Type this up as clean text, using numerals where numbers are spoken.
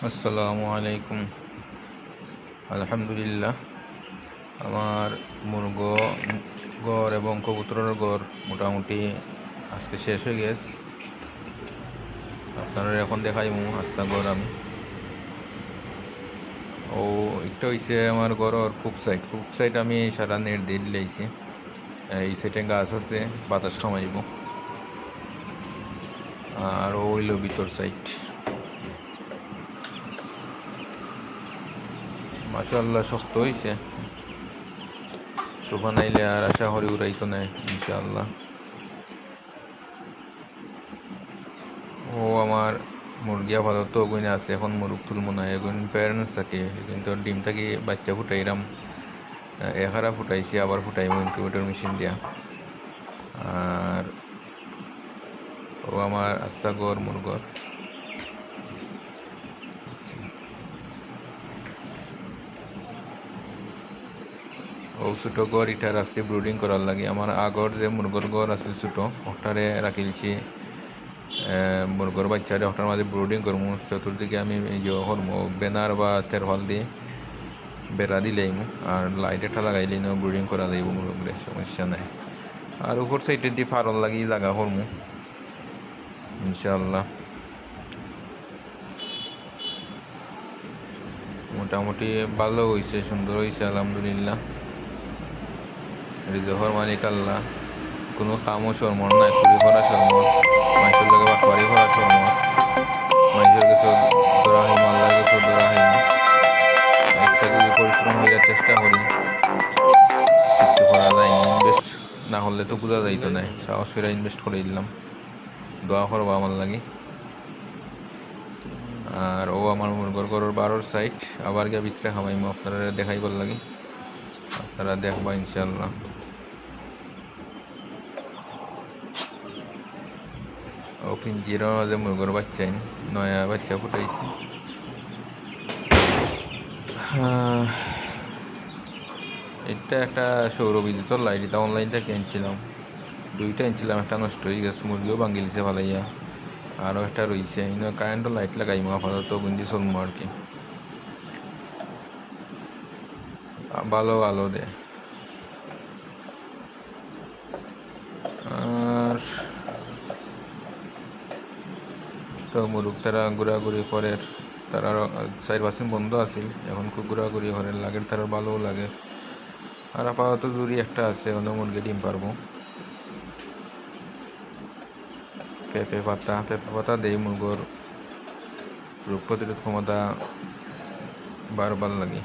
আসসালামু আলাইকুম। আলহামদুলিল্লাহ, আমার মুরগো ঘর এবং কবুতরের ঘর মোটামুটি আজকে শেষ হয়ে গেছে। আপনারা এখন দেখাইমু আস্তা ঘর আমি ও একটা হয়েছে আমার ঘরের ফুক সাইড আমি সারা নেট দিয়ে দিলাইছি। এই সাইডে গাছ আছে, বাতাস খামাইব। আর ও হইল ভিতর সাইড। মাশাআল্লাহ শক্ত হয়েছে, তুফান আইলে আর আশা করি উড়াইতো নাই ইনশাআল্লাহ। ও আমার মুরগি আপাতত ওগুনে আছে, এখন মুরগ তুলব না। এগুন প্যারেন্টস থাকে, কিন্তু ডিম থাকি বাচ্চা ফুটাইলাম, এখারা ফুটাইছি, আবার ফুটাইব ইনকিউবেটর মেশিন দিয়া। আর ও আমার আস্তা গড় মুরগর। ও ছোটো গড় ইটা রাখছি ব্রুডিং করার লাগে। আমার আগর যে মুরগর গড় আছিল ছোটো, ওটারে রাখিলছি মুরগর বাচ্চারে ওটার মাঝে ব্রুডিং করবো। চতুর্দিকে আমি এই যে হরমো বেনার বা তেরহল দিয়ে বেড়া দিলেইম, আর লাইট একটা লাগাইলেই ব্রুডিং করা যাইব মুরগরে, সমস্যা নাই। আর উপর সাইডে দিয়ে ফারল লাগিয়ে জায়গা হরমো ইনশাআল্লাহ। মোটামুটি ভালো হয়েছে, সুন্দর হয়েছে আলহামদুলিল্লাহ। রিজহর মালিক আল্লাহ, কোনো কামও শর্মর নাই, চুরি করা শর্মর, মানুষের লোকে বাটবাড়ি করা শর্মর, মানুষের কাছে দরাহিম, আল্লাহর কাছে দরাহিম। একটা যদি পরিশ্রম হইয়ার চেষ্টা করি, কিচ্ছু করা যায়। ইনভেস্ট না হলে তো বোঝা যাইতো না। সাহস করে ইনভেস্ট করে দিলাম, দোয়া করবো আমার লাগে। আর ও আমার মুরগর গরুর 12 সাইড আবার গিয়ে ভিতরে খামাইমো, আপনারা দেখাইবার লাগে, আপনারা দেখবা ইনশাল্লাহ। ও পিঞ্জির মাঝে মুরগর বাচ্চা নয়া বাচ্চা ফুটাইছি। এটা একটা সৌর বিদ্যুতের লাইট, এটা অনলাইন থেকে কিনছিলাম। দুইটা কিনছিলাম, একটা নষ্ট হয়ে গেছে, মুরগিও ভাঙ্গিলছে ভালাইয়া। আরও একটা রয়েছে, কারেন্টও লাইট লাগাইমো আপাতত, গুঞ্জি চলমো আর কি। ভালো আলো দে। আর তো মুরগ তারা ঘোরাঘুরি করে, তারা 4-5 দিন বন্ধ আছিল, এখন খুব ঘোরাঘুরি করে, লাগে তারা ভালোও লাগে। আর আপাতত জুড়ি একটা আছে, অন্য মুরগি ডিম পারবো। পেঁপে পাতা দেই মুরগর রোগ প্রতিরোধ ক্ষমতা বারবার লাগে।